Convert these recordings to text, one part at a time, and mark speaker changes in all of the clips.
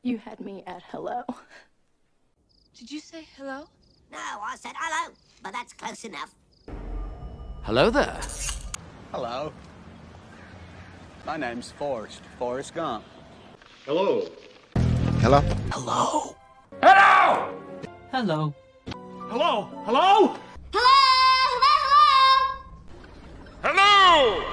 Speaker 1: You had me at hello.
Speaker 2: Did you say hello?
Speaker 3: No, I said hello, but that's close enough.
Speaker 4: Hello there.
Speaker 5: Hello. My name's Forrest Gump.
Speaker 6: Hello.
Speaker 4: Hello.
Speaker 5: Hello.
Speaker 6: Hello!
Speaker 4: Hello.
Speaker 6: Hello? Hello? Hello!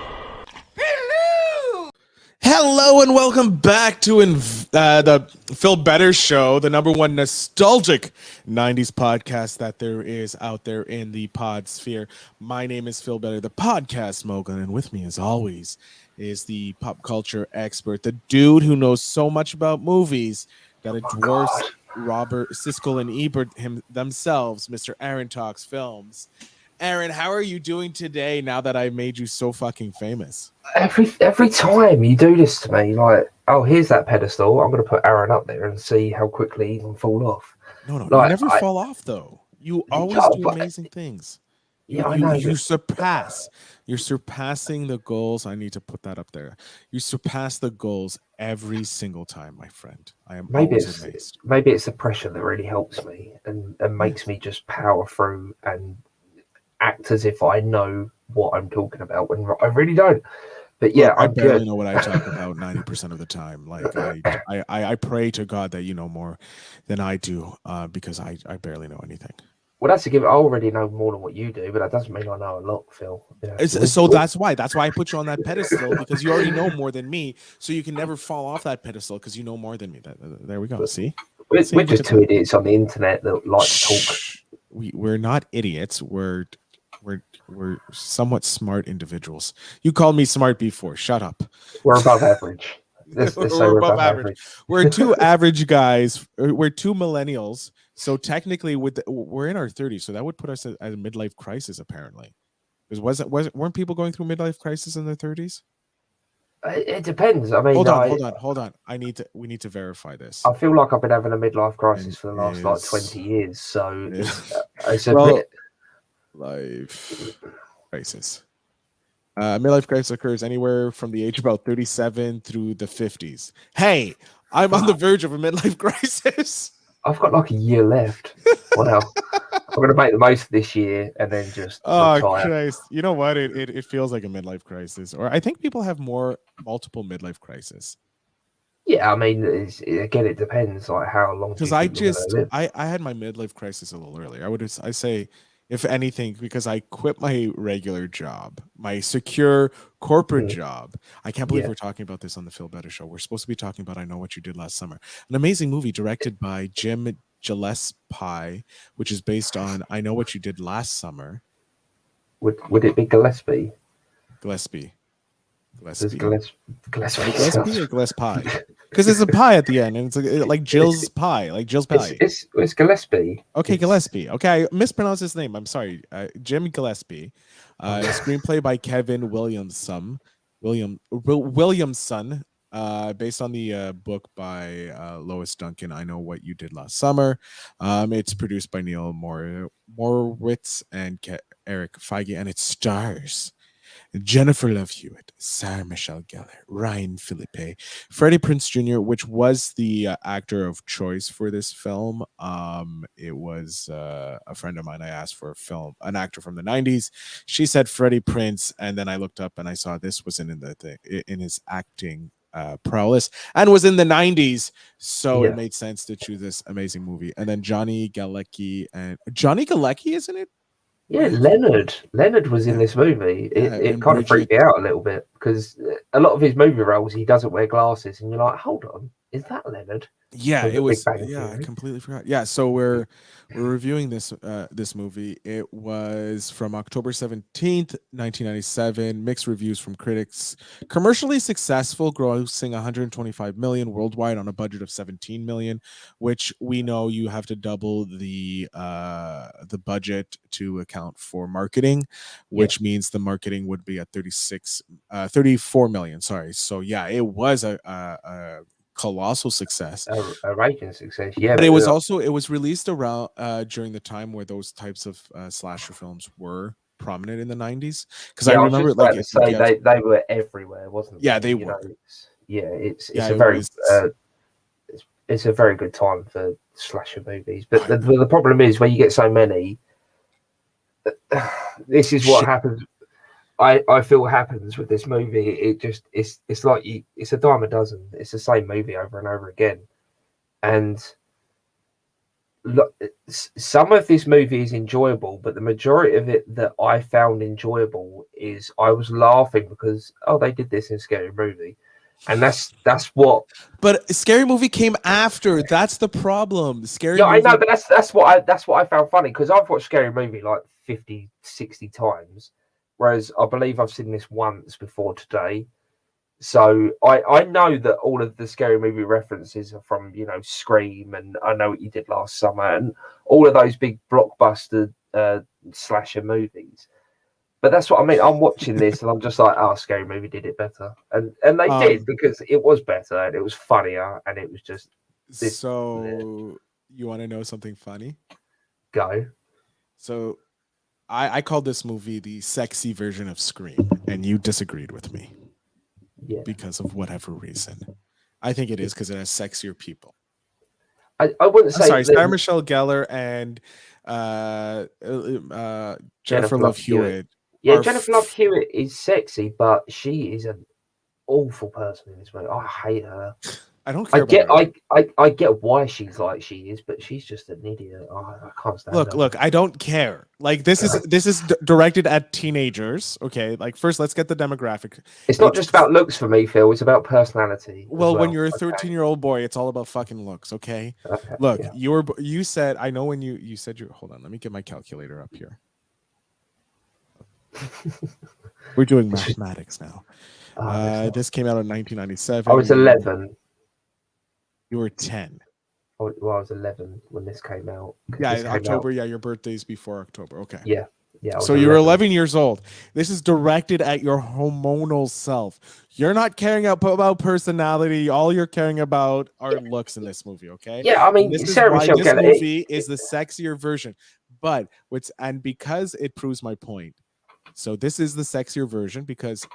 Speaker 7: Hello and welcome back to the Phil Better Show, the number one nostalgic 90s podcast that there is out there in the pod sphere. My name is Phil Better, the Podcast Mogul, and with me as always is the pop culture expert, the dude who knows so much about movies that it dwarfs Robert Siskel and Ebert themselves, Mr. Aaron Talks Films. Aaron, how are you doing today now that I made you so fucking famous?
Speaker 8: Every time you do this to me, like, oh, here's that pedestal. I'm going to put Aaron up there and see how quickly he can fall off.
Speaker 7: No,
Speaker 8: like,
Speaker 7: you never fall off, though. You always do amazing things.
Speaker 8: I know.
Speaker 7: You surpass. You're surpassing the goals. I need to put that up there. You surpass the goals every single time, my friend. I am always amazed.
Speaker 8: Maybe it's the pressure that really helps me and makes me just power through and act as if I know what I'm talking about when I really don't. But yeah,
Speaker 7: I barely know what I talk about 90% of the time. Like I pray to God that you know more than I do, because I barely know anything.
Speaker 8: Well, that's a given. I already know more than what you do, but that doesn't mean I know a lot, Phil.
Speaker 7: So that's why I put you on that pedestal, because you already know more than me, so you can never fall off that pedestal because you know more than me. There we go. See?
Speaker 8: We're just two idiots on the internet that like to talk.
Speaker 7: We're not idiots. We're somewhat smart individuals. You called me smart before. Shut up.
Speaker 8: We're above average.
Speaker 7: We're above average. We're two average guys. We're two millennials. So technically, we're in our 30s. So that would put us at a midlife crisis, apparently. Because weren't people going through midlife crisis in their 30s?
Speaker 8: It depends. I mean,
Speaker 7: hold on. We need to verify this.
Speaker 8: I feel like I've been having a midlife crisis for the last 20 years. So it's a bit.
Speaker 7: Life crisis. Midlife crisis occurs anywhere from the age of about 37 through the 50s. Hey, I'm on the verge of a midlife crisis.
Speaker 8: I've got like a year left. Wow. I'm going to make the most of this year and then just retire.
Speaker 7: Christ. You know what? It feels like a midlife crisis. Or I think people have multiple midlife crises.
Speaker 8: Yeah, I mean, it depends like how long.
Speaker 7: Because I had my midlife crisis a little earlier. I say, if anything, because I quit my regular job, my secure corporate job. I can't believe we're talking about this on the Phil Better Show. We're supposed to be talking about I Know What You Did Last Summer, an amazing movie directed by Jim Gillespie, which is based on I Know What You Did Last Summer.
Speaker 8: Would it be Gillespie?
Speaker 7: Gillespie.
Speaker 8: Gillespie
Speaker 7: or Gillespie? Because there's a pie at the end, and it's like Jill's pie, like Jill's pie.
Speaker 8: It's Gillespie.
Speaker 7: Okay, Gillespie. Okay, I mispronounced his name. I'm sorry. Jim Gillespie. Screenplay by Kevin Williamson, based on the book by Lois Duncan, I Know What You Did Last Summer. It's produced by Neil Morowitz and Eric Feige, and it stars Jennifer Love Hewitt, Sarah Michelle Gellar, Ryan Philippe, Freddie Prinze Jr., which was the actor of choice for this film. It was a friend of mine. I asked for an actor from the 90s. She said Freddie Prinze, and then I looked up and I saw this was in his acting prowess and was in the 90s, so it made sense to choose this amazing movie. And then Johnny Galecki, isn't it?
Speaker 8: Yeah, Leonard was in this movie. It kind of freaked me out a little bit because a lot of his movie roles, he doesn't wear glasses, and you're like, hold on, is that Leonard?
Speaker 7: Yeah, it was. Yeah, I completely forgot. Yeah, so we're reviewing this movie. It was from October 17th, 1997. Mixed reviews from critics. Commercially successful, grossing 125 million worldwide on a budget of 17 million, which we know you have to double the budget to account for marketing, which means the marketing would be at 34 million. Sorry. So yeah, it was a colossal success,
Speaker 8: a raging success. Yeah,
Speaker 7: but it was released around during the time where those types of slasher films were prominent in the 90s, because I remember
Speaker 8: they were everywhere, wasn't
Speaker 7: they? Yeah, they were.
Speaker 8: It's a very it's a very good time for slasher movies. But the problem is when you get so many, this is what happens. I feel happens with this movie. It's like it's a dime a dozen. It's the same movie over and over again, and look, some of this movie is enjoyable, but the majority of it that I found enjoyable is I was laughing because they did this in Scary Movie, and that's what.
Speaker 7: But Scary Movie came after. That's the problem. Scary Movie...
Speaker 8: I know, but that's what I found funny because I've watched Scary Movie like 50, 60 times, whereas I believe I've seen this once before today. So I know that all of the Scary Movie references are from, Scream and I Know What You Did Last Summer and all of those big blockbuster slasher movies. But that's what I mean. I'm watching this and I'm just like, Scary Movie did it better. And they did because it was better and it was funnier and it was just this.
Speaker 7: So you want to know something funny?
Speaker 8: Go.
Speaker 7: So I called this movie the sexy version of Scream and you disagreed with me.
Speaker 8: Yeah.
Speaker 7: Because of whatever reason. I think it is because it has sexier people.
Speaker 8: I wouldn't say...
Speaker 7: sorry, Sarah Michelle Gellar and Jennifer Love Hewitt.
Speaker 8: Yeah, Jennifer Love Hewitt is sexy, but she is an awful person in this movie. I hate her.
Speaker 7: I don't care about her.
Speaker 8: I get why she's like she is, but she's just an idiot. I can't stand her.
Speaker 7: Look, I don't care. Like this is directed at teenagers. Okay, like first let's get the demographic.
Speaker 8: It's not just about looks for me, Phil. It's about personality.
Speaker 7: Well, when you're a 13-year-old boy, it's all about fucking looks. Okay. Look, you said I know when you said you. Hold on, let me get my calculator up here. We're doing mathematics now. This came out in 1997.
Speaker 8: I was 11.
Speaker 7: You were 10.
Speaker 8: Well, I was 11 when this came out.
Speaker 7: Yeah, in October. Yeah, your birthday's before October. Okay.
Speaker 8: Yeah.
Speaker 7: So you're 11 years old. This is directed at your hormonal self. You're not caring about personality. All you're caring about are looks in this movie. Okay.
Speaker 8: Yeah, I mean, Sarah Michelle Gellar.
Speaker 7: This movie is the sexier version, but because it proves my point. So this is the sexier version because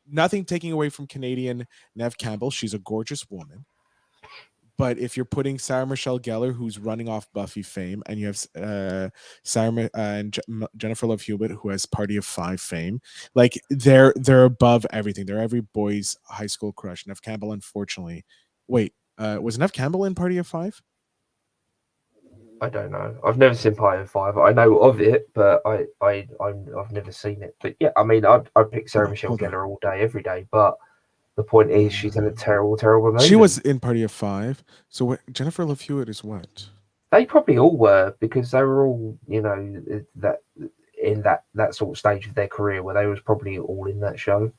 Speaker 7: nothing taking away from Canadian Neve Campbell. She's a gorgeous woman. But if you're putting Sarah Michelle Gellar, who's running off Buffy fame, and you have Jennifer Love Hewitt, who has Party of Five fame, like they're above everything. They're every boy's high school crush. Neve Campbell, unfortunately. Wait, was Neve Campbell in Party of Five?
Speaker 8: I don't know. I've never seen Party of Five. I know of it, but I've never seen it. But yeah, I mean, I'd pick Sarah Michelle Gellar all day, every day. But the point is, she's in a terrible, terrible movie.
Speaker 7: She was in Party of Five. So Jennifer Love Hewitt is what?
Speaker 8: They probably all were because they were all, that in that sort of stage of their career where they was probably all in that show.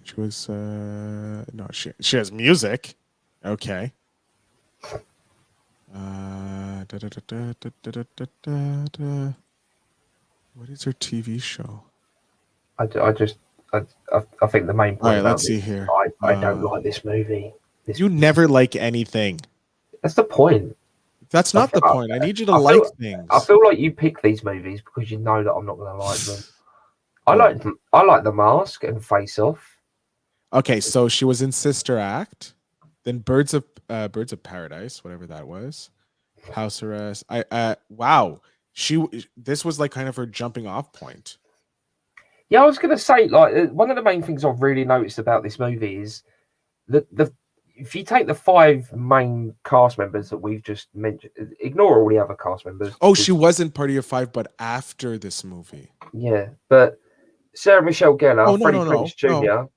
Speaker 7: She was no, she has music. Okay. What is her TV show?
Speaker 8: I think the main point.
Speaker 7: All right, let's see here.
Speaker 8: I don't like this movie.
Speaker 7: You never like anything.
Speaker 8: That's the point.
Speaker 7: That's not the point. I need you to like things.
Speaker 8: I feel like you pick these movies because you know that I'm not going to like them. I like The Mask and Face Off.
Speaker 7: Okay, so she was in Sister Act, then Birds of Paradise, whatever that was, House Arrest. Wow, this was like kind of her jumping off point.
Speaker 8: Yeah, I was going to say, like, one of the main things I've really noticed about this movie is that if you take the 5 main cast members that we've just mentioned, ignore all the other cast members.
Speaker 7: Oh, she was in Party of Five, but after this movie.
Speaker 8: Yeah, but Sarah Michelle Gellar, Freddie Prinze Jr.
Speaker 7: No.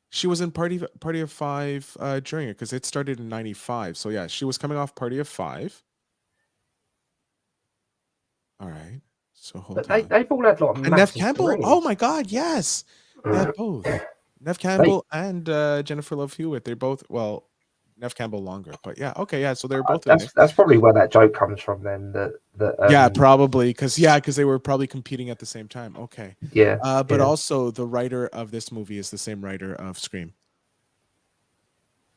Speaker 7: She was in Party of Five during it because it started in 95. So yeah, she was coming off Party of Five. All right. So hold on.
Speaker 8: They've all had like.
Speaker 7: And Neve Campbell. Careers. Oh my God, yes, they had both. Neve Campbell and Jennifer Love Hewitt. They're both Neve Campbell longer, but yeah, okay, yeah. So they're both.
Speaker 8: That's probably where that joke comes from. Then
Speaker 7: yeah, probably because they were probably competing at the same time. Okay.
Speaker 8: Yeah.
Speaker 7: But also the writer of this movie is the same writer of Scream.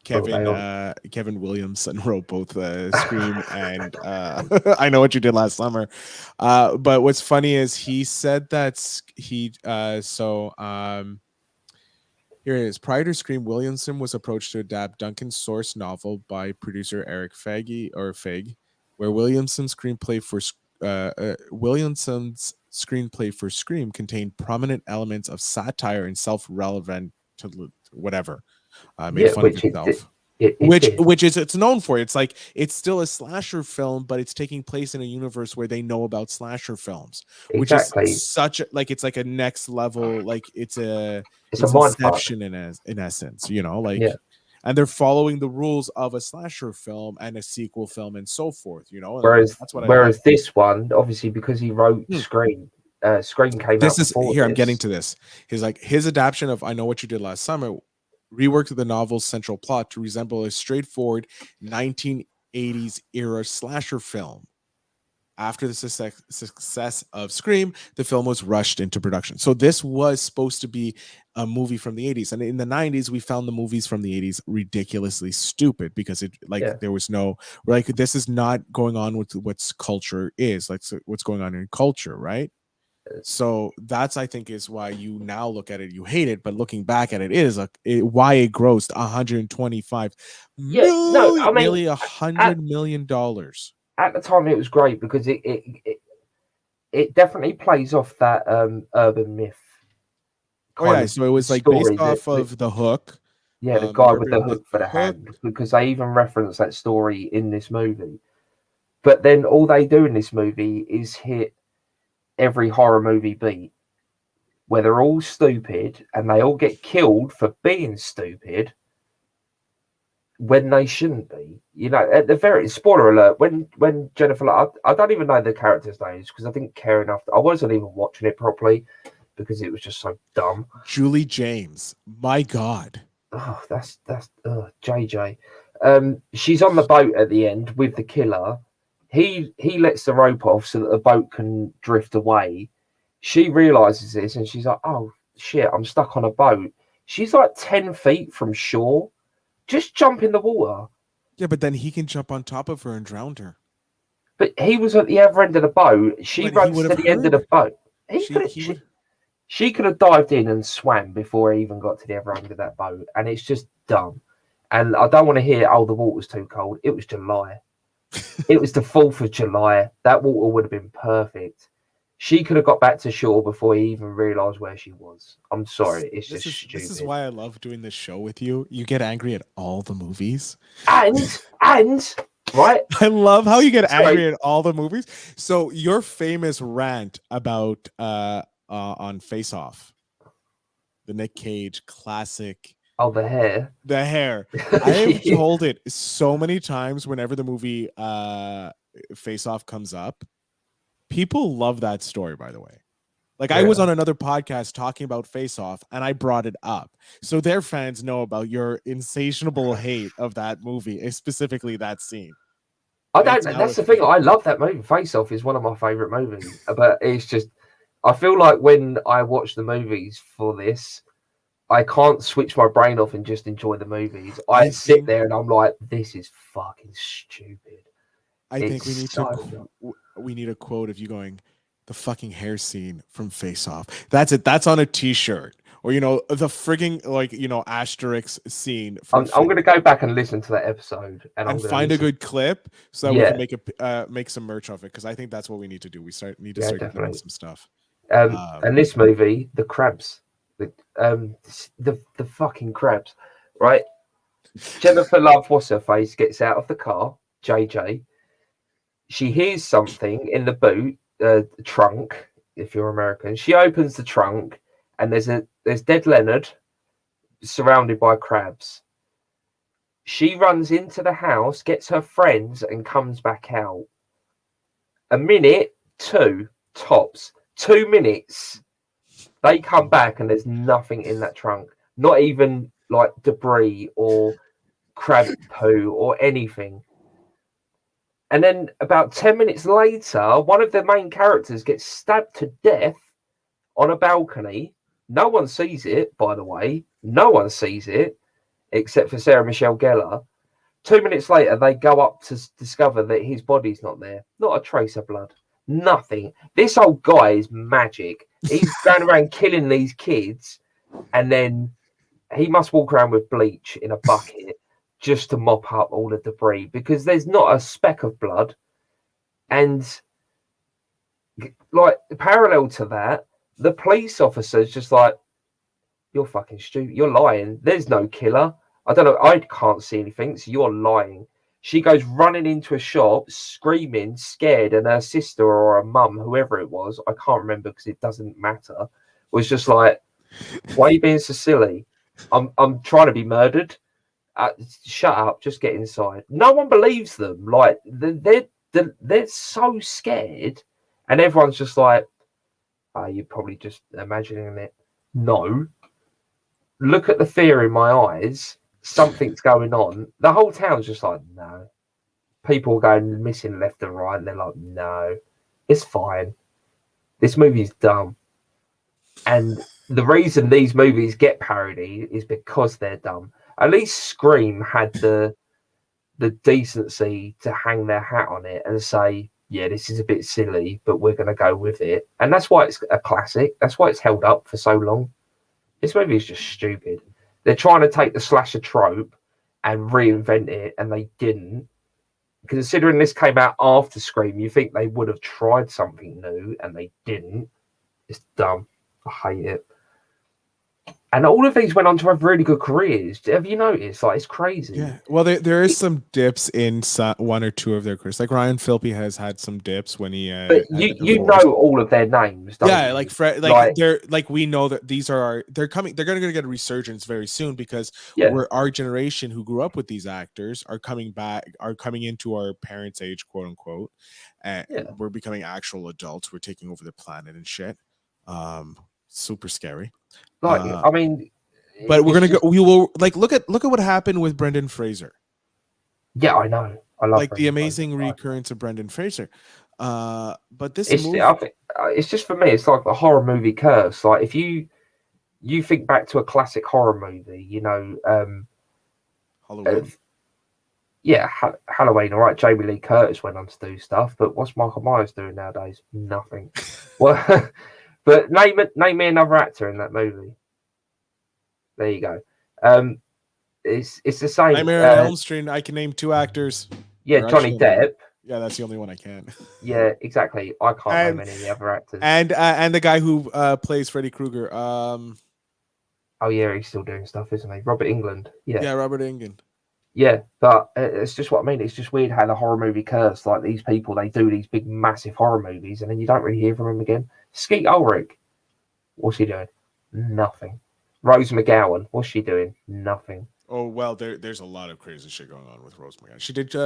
Speaker 7: Kevin Williamson wrote both Scream and I Know What You Did Last Summer. But what's funny is he said that Here it is. Prior to Scream, Williamson was approached to adapt Duncan's source novel by producer Eric Fig, where Williamson's screenplay for Scream contained prominent elements of satire and self-relevant to whatever. Made fun of itself. Which is it's known for. It's like it's still a slasher film, but it's taking place in a universe where they know about slasher films, which is such a, like it's like a next level, like it's a Inception in essence, you know, like and they're following the rules of a slasher film and a sequel film and so forth, you know.
Speaker 8: Whereas this one, obviously, because he wrote Scream, Scream came out before
Speaker 7: I'm getting to this. His adaptation of I Know What You Did Last Summer reworked the novel's central plot to resemble a straightforward 1980s era slasher film. After the success of Scream, the film was rushed into production. So this was supposed to be a movie from the 80s. And in the 90s, we found the movies from the 80s ridiculously stupid because there was no, like, this is not going on with what's culture is, like what's going on in culture, right? So that's, I think, is why you now look at it, you hate it, but looking back at it, why it grossed $125 million, nearly $100 million.
Speaker 8: At the time, it was great because it definitely plays off that urban myth.
Speaker 7: So it was like based off of The Hook.
Speaker 8: Yeah, the guy with the hook for the hand, because they even reference that story in this movie. But then all they do in this movie is hit every horror movie beat, where they're all stupid and they all get killed for being stupid when they shouldn't be. You know, at the very spoiler alert, when Jennifer, I don't even know the character's names because I didn't care enough. I wasn't even watching it properly because it was just so dumb.
Speaker 7: Julie James, my God.
Speaker 8: Oh, that's JJ. She's on the boat at the end with the killer. He lets the rope off so that the boat can drift away. She realizes this and she's like, oh shit, I'm stuck on a boat. She's like 10 feet from shore. Just jump in the water.
Speaker 7: Yeah, but then he can jump on top of her and drown her.
Speaker 8: But he was at the other end of the boat. She runs to the end of the boat. She could have dived in and swam before he even got to the other end of that boat. And it's just dumb. And I don't want to hear, oh, the water's too cold. It was July. It was the 4th of July. That water would have been perfect. She could have got back to shore before he even realized where she was. I'm sorry. It's just stupid.
Speaker 7: This is why I love doing this show with you. You get angry at all the movies.
Speaker 8: And right?
Speaker 7: I love how you get angry at all the movies. So your famous rant about on Face Off, the Nick Cage classic.
Speaker 8: Oh, the hair.
Speaker 7: The hair. I have told it so many times whenever the movie Face Off comes up. People love that story, by the way. Like, I was on another podcast talking about Face Off, and I brought it up. So their fans know about your insatiable hate of that movie, specifically that scene.
Speaker 8: That's the thing. I love that movie. Face Off is one of my favorite movies. But it's just, I feel like when I watch the movies for this, I can't switch my brain off and just enjoy the movies. I sit there and I'm like, this is fucking stupid.
Speaker 7: I think we need a quote of you going, the fucking hair scene from Face Off. That's it. That's on a t-shirt. Or, you know, the frigging, like, you know, Asterix scene.
Speaker 8: I'm going to go back and listen to that episode. And
Speaker 7: find a good clip so that we can make some merch of it. Because I think that's what we need to do. We need to start doing some stuff.
Speaker 8: And this movie, the crabs. The fucking crabs, right? Jennifer Love, what's her face, gets out of the car, JJ. She hears something in the boot, trunk, if you're American. She opens the trunk and there's dead Leonard surrounded by crabs. She runs into the house, gets her friends and comes back out. A minute, 2 tops, 2 minutes. They come back and there's nothing in that trunk. Not even like debris or crab poo or anything. And then about 10 minutes later, one of the main characters gets stabbed to death on a balcony. No one sees it, by the way. No one sees it, except for Sarah Michelle Gellar. 2 minutes later, they go up to discover that his body's not there. Not a trace of blood. Nothing. This old guy is magic. He's going around killing these kids and then he must walk around with bleach in a bucket just to mop up all the debris because there's not a speck of blood. And like parallel to that, the police officer's just like, you're fucking stupid. You're lying. There's no killer. I don't know. I can't see anything. So you're lying. She goes running into a shop, screaming, scared, and her sister or her mum, whoever it was, I can't remember because it doesn't matter, was just like, why are you being so silly? I'm trying to be murdered. Shut up. Just get inside. No one believes them. Like, they're so scared. And everyone's just like, oh, you're probably just imagining it. No. Look at the fear in my eyes. Something's going on. The whole town's just like, no. People are going missing left and right, and they're like, no, it's fine. This movie's dumb. And the reason these movies get parody is because they're dumb. At least Scream had the decency to hang their hat on it and say, yeah, this is a bit silly, but we're going to go with it. And that's why it's a classic. That's why it's held up for so long. This movie is just stupid. They're trying to take the slasher trope and reinvent it, and they didn't. Considering this came out after Scream, you think they would have tried something new, and they didn't. It's dumb. I hate it. And all of these went on to have really good careers. Have you noticed? Like, it's crazy.
Speaker 7: Yeah. Well, there is some dips in one or two of their careers. Like Ryan Phillippe has had some dips when he.
Speaker 8: But you know all of their names, don't
Speaker 7: yeah,
Speaker 8: you?
Speaker 7: like they're like, we know that these are they're coming. They're going to get a resurgence very soon because we're our generation who grew up with these actors are coming into our parents' age, quote unquote, and we're becoming actual adults. We're taking over the planet and shit. Super scary.
Speaker 8: Like, I mean,
Speaker 7: but we're gonna go. We will look at what happened with Brendan Fraser.
Speaker 8: Yeah, I know. I love
Speaker 7: the amazing recurrence of Brendan Fraser. But this movie,
Speaker 8: I think, it's just for me. It's like the horror movie curse. Like if you think back to a classic horror movie, you know,
Speaker 7: Halloween.
Speaker 8: Halloween. All right, Jamie Lee Curtis went on to do stuff, but what's Michael Myers doing nowadays? Nothing. Well. But name me another actor in that movie. There you go. It's the same.
Speaker 7: Nightmare on Elm Street. I can name two actors.
Speaker 8: Yeah, Johnny Depp.
Speaker 7: Yeah, that's the only one I can.
Speaker 8: Yeah, exactly. I can't name any of the other actors.
Speaker 7: And the guy who plays Freddy Krueger.
Speaker 8: Oh yeah, he's still doing stuff, isn't he? Robert Englund. Yeah,
Speaker 7: Robert Englund.
Speaker 8: Yeah, but it's just what I mean. It's just weird how the horror movie curse, like these people, they do these big, massive horror movies, and then you don't really hear from them again. Skeet Ulrich, what's she doing? Nothing. Rose McGowan, what's she doing? Nothing.
Speaker 7: Oh well, there's a lot of crazy shit going on with Rose McGowan. She did. She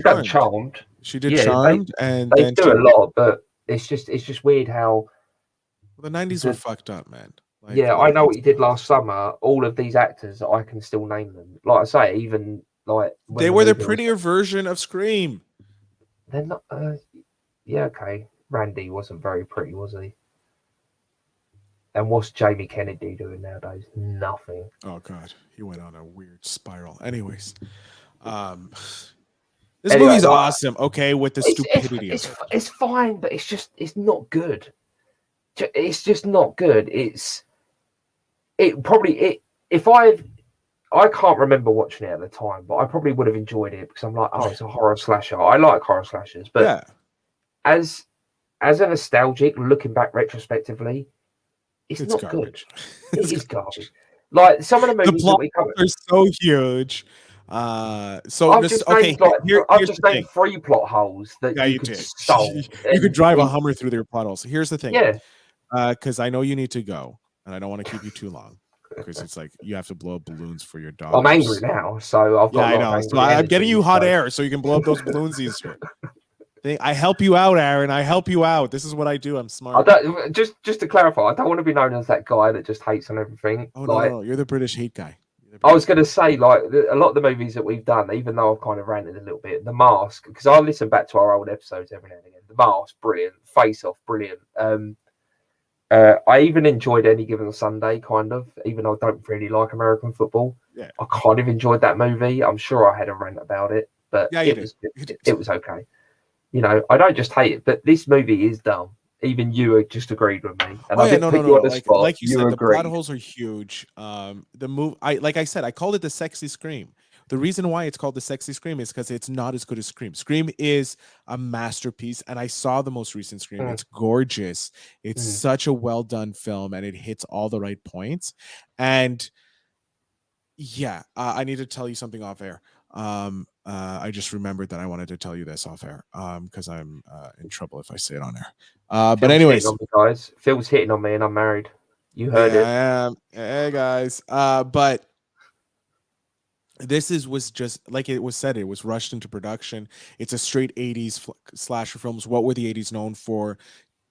Speaker 7: done
Speaker 8: Charmed.
Speaker 7: She did Charmed, and
Speaker 8: they do a lot, but it's just weird how
Speaker 7: the 90s were fucked up, man.
Speaker 8: Like, yeah, I know what you did last summer. All of these actors, I can still name them. Like I say, even like
Speaker 7: they were the prettier version of Scream.
Speaker 8: They're not. Yeah, okay. Randy wasn't very pretty, was he? And what's Jamie Kennedy doing nowadays? Nothing.
Speaker 7: Oh God, he went on a weird spiral. Anyways, this movie's awesome. Okay, with the stupidity.
Speaker 8: It's fine, but it's not good. It's just not good. I can't remember watching it at the time, but I probably would have enjoyed it because I'm like, oh, it's a horror slasher. I like horror slashers, but as a nostalgic, looking back retrospectively, it's not garbage. Good. It is garbage. Like some of the movies that we covered
Speaker 7: are so huge. So
Speaker 8: I've just named 3 plot holes that you could solve.
Speaker 7: You could drive a Hummer through their plot holes. Here's the thing.
Speaker 8: Yeah.
Speaker 7: Because I know you need to go, and I don't want to keep you too long. Because it's like you have to blow up balloons for your dog.
Speaker 8: I'm angry now, so I've got.
Speaker 7: Yeah, I know. So I'm getting you hot air so you can blow up those balloons easier. I help you out, Aaron. I help you out. This is what I do. I'm smart.
Speaker 8: Just to clarify, I don't want to be known as that guy that just hates on everything.
Speaker 7: Oh no, you're the British hate guy.
Speaker 8: I was going to say, like, a lot of the movies that we've done, even though I've kind of ranted a little bit, The Mask, because I listen back to our old episodes every now and again. The Mask, brilliant. Face Off, brilliant. I even enjoyed Any Given Sunday, kind of, even though I don't really like American football.
Speaker 7: Yeah.
Speaker 8: I kind of enjoyed that movie. I'm sure I had a rant about it, but it was okay. You know, I don't just hate it, but this movie is dumb. even you just agreed with me, and
Speaker 7: Oh
Speaker 8: I
Speaker 7: yeah,
Speaker 8: didn't
Speaker 7: no,
Speaker 8: put
Speaker 7: no,
Speaker 8: you
Speaker 7: no.
Speaker 8: on the spot.
Speaker 7: Like you
Speaker 8: You
Speaker 7: said, the plot
Speaker 8: agreed.
Speaker 7: holes are huge. The move, like I said, I called it the sexy Scream. The reason why it's called the sexy Scream is because it's not as good as Scream. Scream is a masterpiece, and I saw the most recent Scream. It's gorgeous. It's such a well done film, and it hits all the right points. And yeah, I need to tell you something off air. I just remembered that I wanted to tell you this off air. Because I'm in trouble if I say it on air. But
Speaker 8: Phil's
Speaker 7: anyways,
Speaker 8: hitting on me, guys. Phil's hitting on me, and I'm married. You heard
Speaker 7: yeah,
Speaker 8: it.
Speaker 7: I am. Hey guys. But was just like it was said. It was rushed into production. It's a straight '80s slasher films. What were the '80s known for?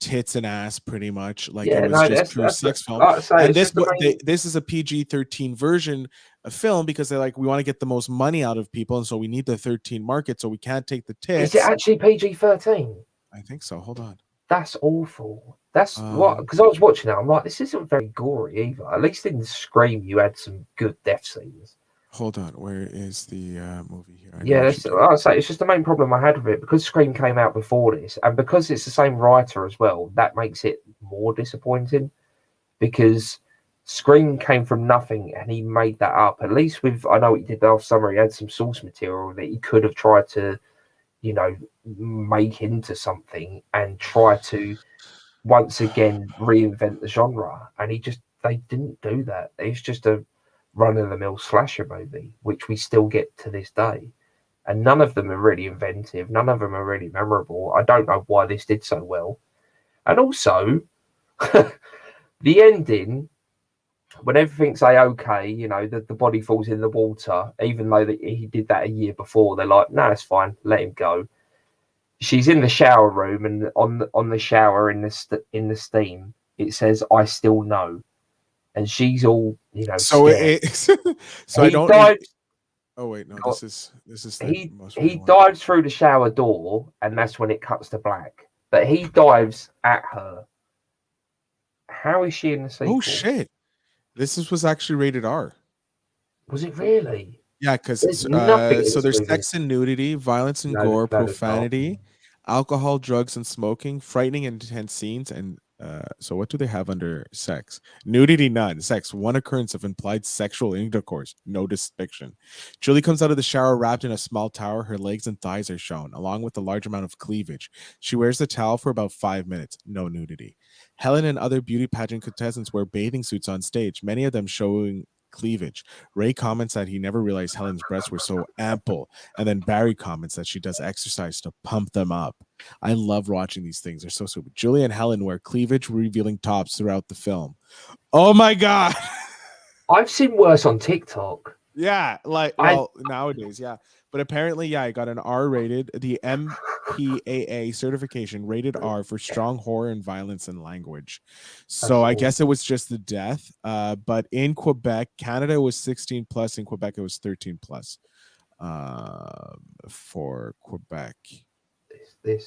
Speaker 7: Tits and ass, pretty much. Like it
Speaker 8: Yeah,
Speaker 7: was
Speaker 8: no,
Speaker 7: just
Speaker 8: that's
Speaker 7: pure sex film.
Speaker 8: like I say,
Speaker 7: And
Speaker 8: it's just the main.
Speaker 7: this is a PG-13 version of film because they're like, we want to get the most money out of people, and so we need the 13 market, so we can't take the
Speaker 8: Is it
Speaker 7: tits.
Speaker 8: actually PG-13?
Speaker 7: I think so. Hold on.
Speaker 8: That's awful. That's what, because I was watching it. I'm like, this isn't very gory either. At least in Scream, you had some good death scenes.
Speaker 7: Hold on. Where is the movie here?
Speaker 8: Yeah, I'd say it's just the main problem I had with it because Scream came out before this, and because it's the same writer as well. That makes it more disappointing because Scream came from nothing and he made that up. At least with I know what he did last summer. He had some source material that he could have tried to, make into something and try to once again reinvent the genre. And they didn't do that. It's just a run-of-the-mill slasher movie, which we still get to this day. And none of them are really inventive. None of them are really memorable. I don't know why this did so well. And also, the ending, when everything's okay, the body falls in the water, even though he did that a year before, they're like, no, it's fine, let him go. She's in the shower room, and on the shower in the steam, it says, "I still know." And she's all,
Speaker 7: So
Speaker 8: scared.
Speaker 7: So I don't.
Speaker 8: Dives,
Speaker 7: oh wait, no. This is
Speaker 8: he dives through the shower door, and that's when it cuts to black. But he dives at her. How is she in the sequel?
Speaker 7: Oh shit! Was actually rated R.
Speaker 8: Was it really?
Speaker 7: Yeah, because
Speaker 8: there's
Speaker 7: there's sex and nudity, violence and gore, profanity, alcohol, drugs, and smoking, frightening and intense scenes, and so what do they have under sex? Nudity, none. Sex, one occurrence of implied sexual intercourse, no depiction. Julie comes out of the shower wrapped in a small towel. Her legs and thighs are shown, along with a large amount of cleavage. She wears the towel for about 5 minutes, no nudity. Helen and other beauty pageant contestants wear bathing suits on stage, many of them showing cleavage. Ray comments that he never realized Helen's breasts were so ample, and then Barry comments that she does exercise to pump them up. I love watching these things. They're so stupid. Julie and Helen wear cleavage revealing tops throughout the film. Oh my god.
Speaker 8: I've seen worse on TikTok.
Speaker 7: Yeah, nowadays, yeah. But apparently, yeah, I got an R rated, the MPAA certification, rated R for strong horror and violence and language. So I guess it was just the death. But in Quebec, Canada was 16 plus. In Quebec, it was 13 plus. For Quebec.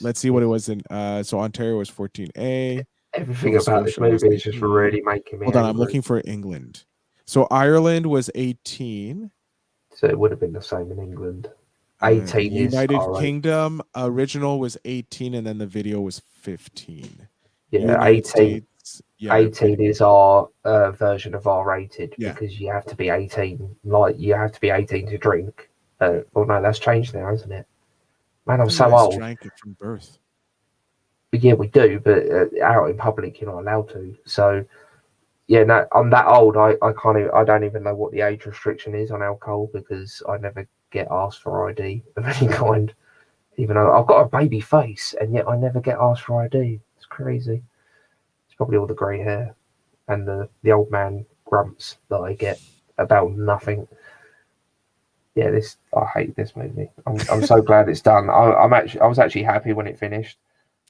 Speaker 7: Let's see what it was in. So Ontario was 14A.
Speaker 8: Everything about this movie is just really making me.
Speaker 7: Hold on, I'm looking for England. So Ireland was 18.
Speaker 8: So it would have been the same in England. 18 is
Speaker 7: United Kingdom original was 18, and then the video was 15.
Speaker 8: Yeah, 18. 18 is our version of R-rated because you have to be 18. Like you have to be 18 to drink. Well, no, that's changed now, isn't it? Man, I'm so old.
Speaker 7: Drank it from birth.
Speaker 8: But yeah, we do, but out in public, you're not allowed to. So. Yeah, no, I'm that old. I don't even know what the age restriction is on alcohol because I never get asked for ID of any kind. Even though I've got a baby face, and yet I never get asked for ID. It's crazy. It's probably all the grey hair and the old man grumps that I get about nothing. Yeah, I hate this movie. I'm so glad it's done. I was actually happy when it finished.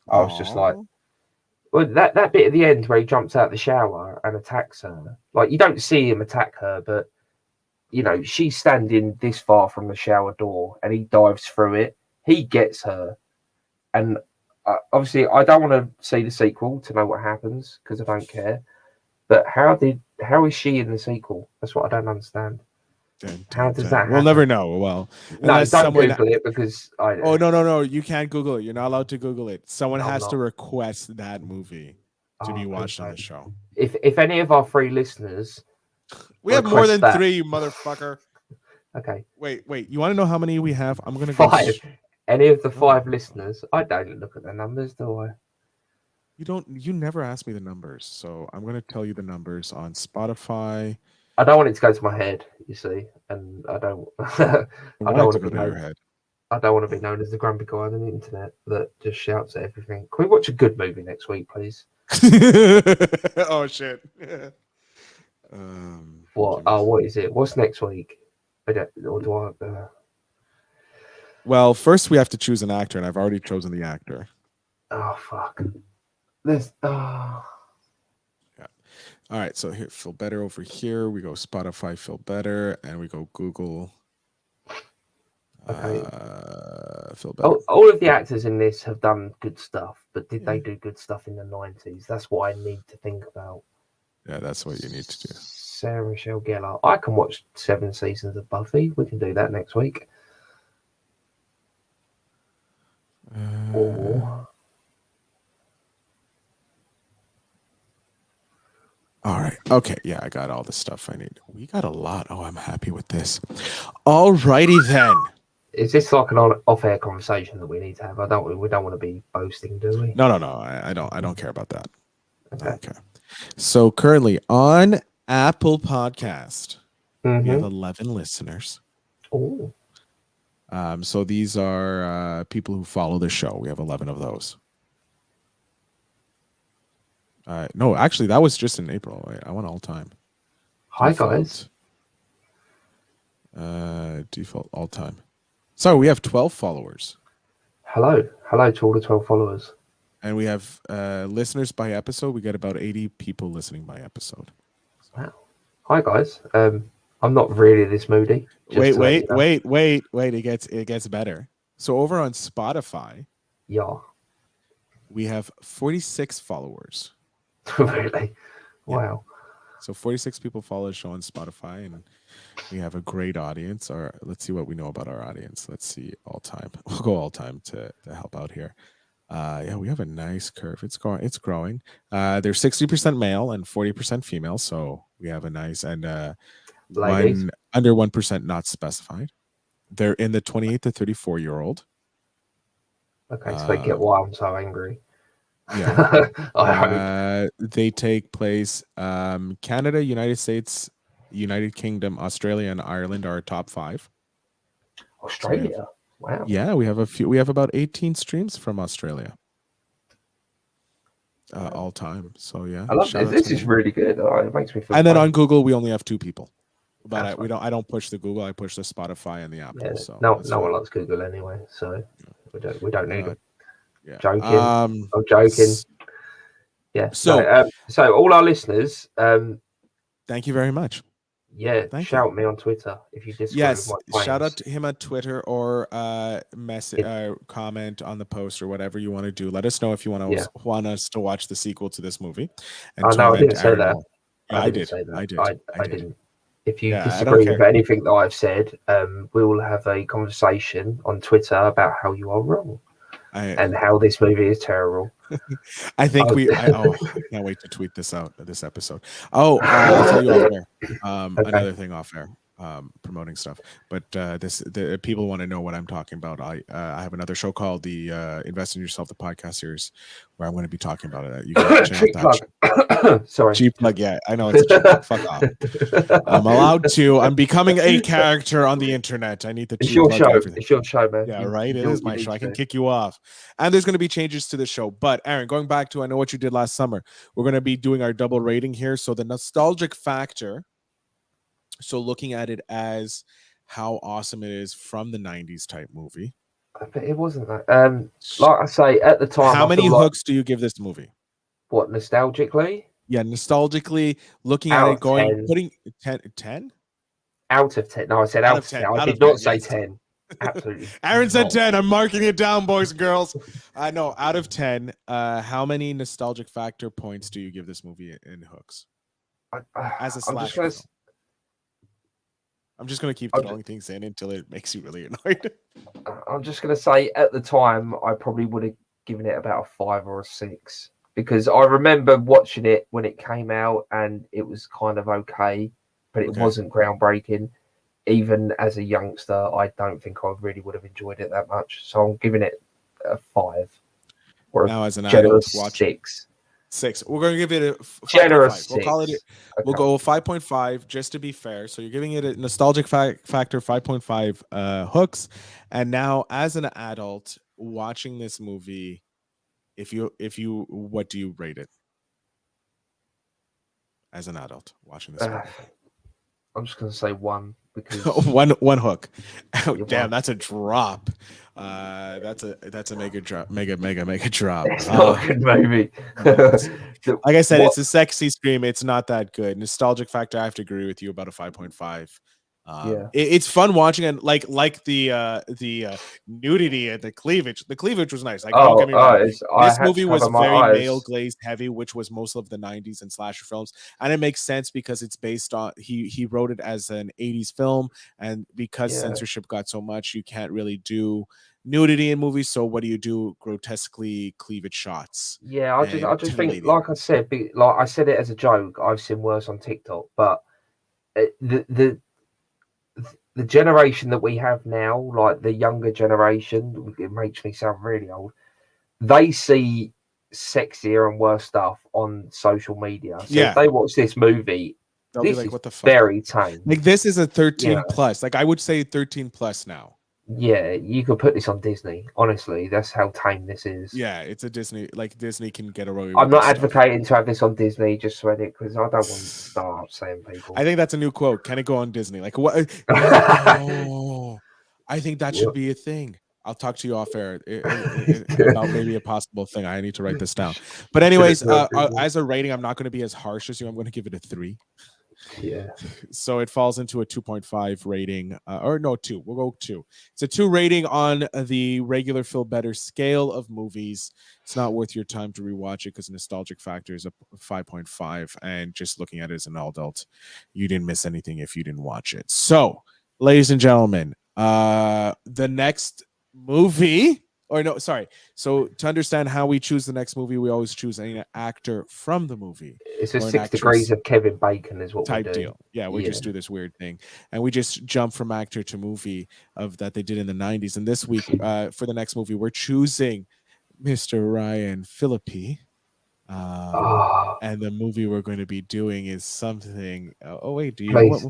Speaker 8: I was just like. Well, that bit at the end where he jumps out the shower and attacks her, like you don't see him attack her, but she's standing this far from the shower door and he dives through it. He gets her, and obviously I don't want to see the sequel to know what happens because I don't care. But how is she in the sequel? That's what I don't understand. How does that
Speaker 7: We'll
Speaker 8: happen?
Speaker 7: never know. Well,
Speaker 8: No,
Speaker 7: unless
Speaker 8: don't
Speaker 7: someone.
Speaker 8: Google it because I.
Speaker 7: Oh no! You can't Google it. You're not allowed to Google it. Someone
Speaker 8: No, I'm
Speaker 7: has to
Speaker 8: not.
Speaker 7: request that movie to be watched on the show.
Speaker 8: If any of our 3 listeners,
Speaker 7: We have more than
Speaker 8: request that.
Speaker 7: 3, you motherfucker.
Speaker 8: Okay.
Speaker 7: Wait. You want to know how many we have? I'm gonna
Speaker 8: 5. Any of the 5
Speaker 7: Oh.
Speaker 8: listeners, I don't look at the numbers, do I?
Speaker 7: You never ask me the numbers, so I'm gonna tell you the numbers on Spotify.
Speaker 8: I don't want it to go to my head, you see, and I don't. I don't want to be known.
Speaker 7: Your head.
Speaker 8: I don't want to be known as the grumpy guy on the internet that just shouts at everything. Can we watch a good movie next week, please?
Speaker 7: Oh shit.
Speaker 8: What? Oh, what is it? What's next week?
Speaker 7: Well, first we have to choose an actor, and I've already chosen the actor.
Speaker 8: Oh fuck. This. Oh.
Speaker 7: Yeah. All right. So here, Feel Better over here. We go Spotify, Feel Better, and we go Google.
Speaker 8: Okay.
Speaker 7: Feel Better.
Speaker 8: All of the actors in this have done good stuff, but did they do good stuff in the 90s? That's what I need to think about.
Speaker 7: Yeah, that's what you need to do.
Speaker 8: Sarah Michelle Gellar. I can watch 7 seasons of Buffy. We can do that next week.
Speaker 7: All right. Okay. Yeah, I got all the stuff I need. We got a lot. Oh, I'm happy with this. All righty then.
Speaker 8: Is this like an off-air conversation that we need to have? We don't want to be boasting, do we?
Speaker 7: No. I don't care about that.
Speaker 8: Okay.
Speaker 7: So currently on Apple Podcast,
Speaker 8: Mm-hmm.
Speaker 7: we have 11 listeners.
Speaker 8: Oh.
Speaker 7: So these are people who follow the show. We have 11 of those. No, actually, that was just in April. I went all time.
Speaker 8: Hi,
Speaker 7: Default.
Speaker 8: guys.
Speaker 7: Default all time. So we have 12 followers.
Speaker 8: Hello to all the 12 followers.
Speaker 7: And we have listeners by episode. We get about 80 people listening by episode.
Speaker 8: Wow. Hi, guys. I'm not really this moody.
Speaker 7: Wait. It gets better. So over on Spotify,
Speaker 8: yeah,
Speaker 7: we have 46 followers.
Speaker 8: Really?
Speaker 7: Yeah.
Speaker 8: Wow.
Speaker 7: So 46 people follow the show on Spotify, and we have a great audience. Let's see what we know about our audience. Let's see all time. We'll go all time to help out here. Yeah, we have a nice curve. It's growing. They're 60% male and 40% female. So we have a nice and
Speaker 8: Ladies.
Speaker 7: under 1% not specified. They're in the 28 to 34-year-old.
Speaker 8: Okay, so they get why I'm so angry.
Speaker 7: Yeah.
Speaker 8: I hope.
Speaker 7: They take place Canada, United States, United Kingdom, Australia, and Ireland are our top 5.
Speaker 8: Australia. Wow.
Speaker 7: Yeah, we have a few. We have about 18 streams from Australia. All time. So yeah.
Speaker 8: I love this. This is really good. It makes me feel.
Speaker 7: And then
Speaker 8: fun.
Speaker 7: on Google, we only have 2 people. But
Speaker 8: That's
Speaker 7: I don't push the Google. I push the Spotify and the Apple.
Speaker 8: Yeah,
Speaker 7: so
Speaker 8: no one likes Google anyway, so we don't need it.
Speaker 7: Yeah.
Speaker 8: Joking. I'm joking. Yeah.
Speaker 7: So
Speaker 8: all our listeners,
Speaker 7: thank you very much.
Speaker 8: yeah, shout me on Twitter if you disagree with my claims.
Speaker 7: Shout out to him on Twitter or message comment on the post or whatever you want to do. Let us know if you want us to watch the sequel to this movie. And
Speaker 8: I didn't say that.
Speaker 7: I did.
Speaker 8: I didn't. If you disagree with anything that I've said, we will have a conversation on Twitter about how you are wrong and how this movie is terrible.
Speaker 7: I think I can't wait to tweet this out, this episode. I'll tell you off air. Another thing off air, promoting stuff. But the people want to know what I'm talking about. I have another show called the Invest in Yourself, the podcast series, where I'm going to be talking about it. You can check out that.
Speaker 8: Sorry.
Speaker 7: Cheap plug, yeah. I know it's a cheap plug. Fuck off. I'm allowed to. I'm becoming a character on the internet. I need to.
Speaker 8: It's your show. Everything. It's your show, man.
Speaker 7: Yeah, right. It is my show. I can kick you off. And there's going to be changes to the show. But Aaron, going back to I Know What You Did Last Summer, we're going to be doing our double rating here. So the nostalgic factor. So looking at it as how awesome it is from the 90s type movie.
Speaker 8: But it wasn't that. Like I say, at the time.
Speaker 7: How many hooks do you give this movie?
Speaker 8: What, nostalgically?
Speaker 7: Yeah, nostalgically, looking at it, putting 10?
Speaker 8: Out of 10. No, I said out of 10. I did not say 10. Absolutely.
Speaker 7: Aaron said 10. I'm marking it down, boys and girls. I know. Out of 10, how many nostalgic factor points do you give this movie in hooks? As a slasher. I'm just gonna keep
Speaker 8: I'm
Speaker 7: throwing things in until it makes you really annoyed.
Speaker 8: I'm just going to say at the time, I probably would have given it about a 5 or a 6 because I remember watching it when it came out and it was kind of okay, but it
Speaker 7: Okay.
Speaker 8: wasn't groundbreaking. Even as a youngster, I don't think I really would have enjoyed it that much. So I'm giving it a 5 or
Speaker 7: Now,
Speaker 8: a
Speaker 7: as an adult,
Speaker 8: generous
Speaker 7: watch
Speaker 8: 6.
Speaker 7: 6. We're gonna give it a 5.5.
Speaker 8: Generous
Speaker 7: We'll call it.
Speaker 8: 6.
Speaker 7: We'll
Speaker 8: Okay.
Speaker 7: go 5.5 just to be fair. So you're giving it a nostalgic factor 5.5 hooks. And now, as an adult watching this movie, if you what do you rate it? As an adult watching this movie.
Speaker 8: I'm just going to say 1 because
Speaker 7: one hook. Oh,
Speaker 8: You're
Speaker 7: damn,
Speaker 8: one.
Speaker 7: that's a drop. That's a mega drop. Mega drop.
Speaker 8: it's not a good movie.
Speaker 7: Like I said,
Speaker 8: What-
Speaker 7: it's a sexy scream. It's not that good. Nostalgic factor, I have to agree with you about a 5.5.
Speaker 8: Yeah.
Speaker 7: It's fun watching, and like the nudity and the cleavage. The cleavage was nice. Like, don't get me wrong.
Speaker 8: I
Speaker 7: This
Speaker 8: had
Speaker 7: movie
Speaker 8: to
Speaker 7: was
Speaker 8: cover my
Speaker 7: very
Speaker 8: eyes.
Speaker 7: male glazed heavy, which was most of the 90s and slasher films, and it makes sense because it's based on he wrote it as an 80s film, and because
Speaker 8: Yeah.
Speaker 7: censorship got so much, you can't really do nudity in movies. So what do you do? Grotesquely cleavage shots.
Speaker 8: Yeah, I
Speaker 7: and
Speaker 8: just think,
Speaker 7: titillating.
Speaker 8: like I said, like I said it as a joke. I've seen worse on TikTok, but the generation that we have now, like the younger generation, it makes me sound really old. They see sexier and worse stuff on social media. So
Speaker 7: Yeah.
Speaker 8: if they watch this movie,
Speaker 7: They'll be
Speaker 8: this
Speaker 7: like,
Speaker 8: is
Speaker 7: what the fuck?
Speaker 8: very tame.
Speaker 7: Like, this is a 13
Speaker 8: Yeah.
Speaker 7: plus. Like, I would say 13 plus now.
Speaker 8: Yeah, you could put this on Disney. Honestly, that's how tame this is.
Speaker 7: Yeah, it's a Disney. Like, Disney can get away with
Speaker 8: I'm not
Speaker 7: this stuff.
Speaker 8: advocating to have this on Disney, just so because I don't want to start saying people.
Speaker 7: I think that's a new quote. Can it go on Disney? Like, what? Oh, I think that should be a thing. I'll talk to you off air about maybe a possible thing. I need to write this down. But anyways, as a rating, I'm not going to be as harsh as you. I'm going to give it a 3.
Speaker 8: Yeah.
Speaker 7: So it falls into a 2.5 rating, or no, 2. We'll go 2. It's a 2 rating on the regular Feel Better scale of movies. It's not worth your time to rewatch it because nostalgic factor is a 5.5, and just looking at it as an adult, you didn't miss anything if you didn't watch it. So, ladies and gentlemen, the next movie. Or no, sorry. So to understand how we choose the next movie, we always choose an actor from the movie.
Speaker 8: It's a
Speaker 7: or an
Speaker 8: 6 degrees of Kevin Bacon is what
Speaker 7: type
Speaker 8: we do.
Speaker 7: deal. Yeah, we just do this weird thing, and we just jump from actor to movie of that they did in the 90s. And this week, for the next movie, we're choosing Mr. Ryan Phillippe. And the movie we're going to be doing is something. Oh wait, do you know what?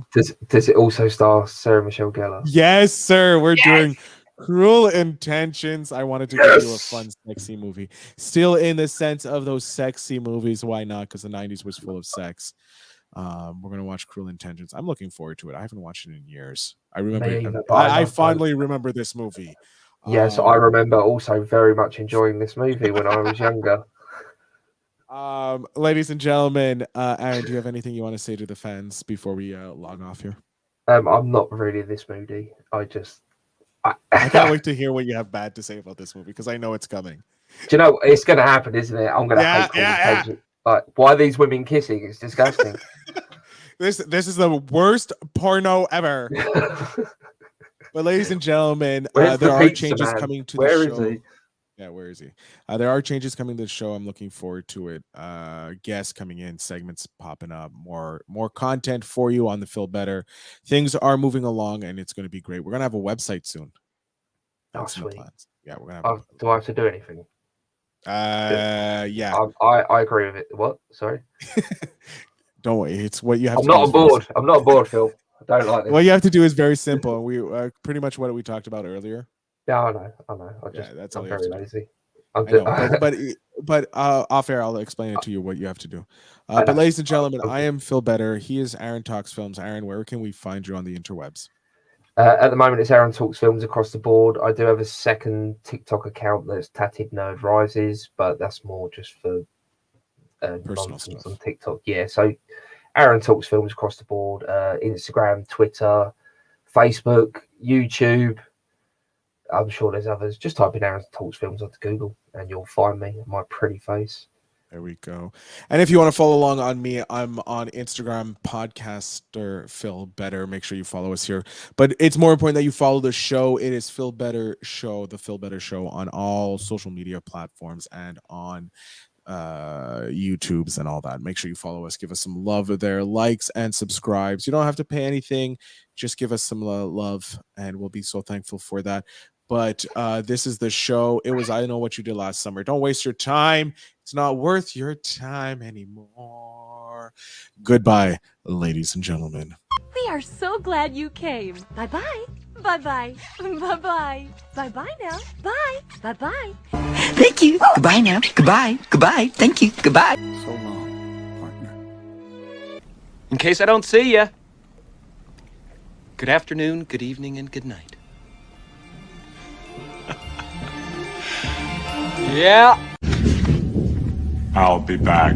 Speaker 8: Does it also star Sarah Michelle Gellar?
Speaker 7: Yes, sir. We're doing Cruel Intentions. I wanted to give you a fun, sexy movie. Still in the sense of those sexy movies. Why not? Because the 90s was full of sex. We're going to watch Cruel Intentions. I'm looking forward to it. I haven't watched it in years. I remember. I fondly remember this movie.
Speaker 8: Yes, I remember also very much enjoying this movie when I was younger.
Speaker 7: Ladies and gentlemen, Aaron, do you have anything you want to say to the fans before we log off here?
Speaker 8: I'm not really this moody.
Speaker 7: I can't wait to hear what you have bad to say about this movie because I know it's coming.
Speaker 8: Do you know it's going to happen, isn't it? I'm going to hate Intentions. Like, why are these women kissing? It's disgusting.
Speaker 7: This is the worst porno ever. But ladies and gentlemen, there are changes coming to the show.
Speaker 8: Where is he?
Speaker 7: Yeah, where is he? There are changes coming to the show. I'm looking forward to it. Guests coming in, segments popping up, more content for you on the Feel Better. Things are moving along, and it's going to be great. We're going to have a website soon.
Speaker 8: Oh, sweet.
Speaker 7: Yeah, we're going to have
Speaker 8: do I have to do anything?
Speaker 7: Yeah.
Speaker 8: I agree with it. What? Sorry?
Speaker 7: Don't worry. It's what you have
Speaker 8: I'm
Speaker 7: to
Speaker 8: not
Speaker 7: do.
Speaker 8: on board. I'm not on board, Phil. I don't like this.
Speaker 7: What you have to do is very simple. We pretty much what we talked about earlier.
Speaker 8: Yeah, I know. I'm very lazy.
Speaker 7: But off air, I'll explain it to you what you have to do. But ladies and gentlemen, I am Phil Better. He is Aaron Talks Films. Aaron, where can we find you on the interwebs?
Speaker 8: At the moment, it's Aaron Talks Films across the board. I do have a second TikTok account that's Tatted Nerd Rises, but that's more just for personal stuff on TikTok. Yeah, so Aaron Talks Films across the board. Instagram, Twitter, Facebook, YouTube. I'm sure there's others. Just type in Aaron Talks Films onto Google and you'll find me, my pretty face.
Speaker 7: There we go. And if you want to follow along on me, I'm on Instagram, podcaster Phil Better. Make sure you follow us here. But it's more important that you follow the show. It is Phil Better Show, the Phil Better Show on all social media platforms and on YouTubes and all that. Make sure you follow us. Give us some love there, likes and subscribes. You don't have to pay anything. Just give us some love, and we'll be so thankful for that. But this is the show. It was I Know What You Did Last Summer. Don't waste your time. It's not worth your time anymore. Goodbye, ladies and gentlemen.
Speaker 1: We are so glad you came. Bye-bye. Bye-bye. Bye-bye. Bye-bye now. Bye. Bye-bye.
Speaker 9: Thank you. Goodbye now. Goodbye. Goodbye. Thank you. Goodbye.
Speaker 5: So long, partner.
Speaker 4: In case I don't see ya. Good afternoon, good evening, and good night. Yeah.
Speaker 6: I'll be back.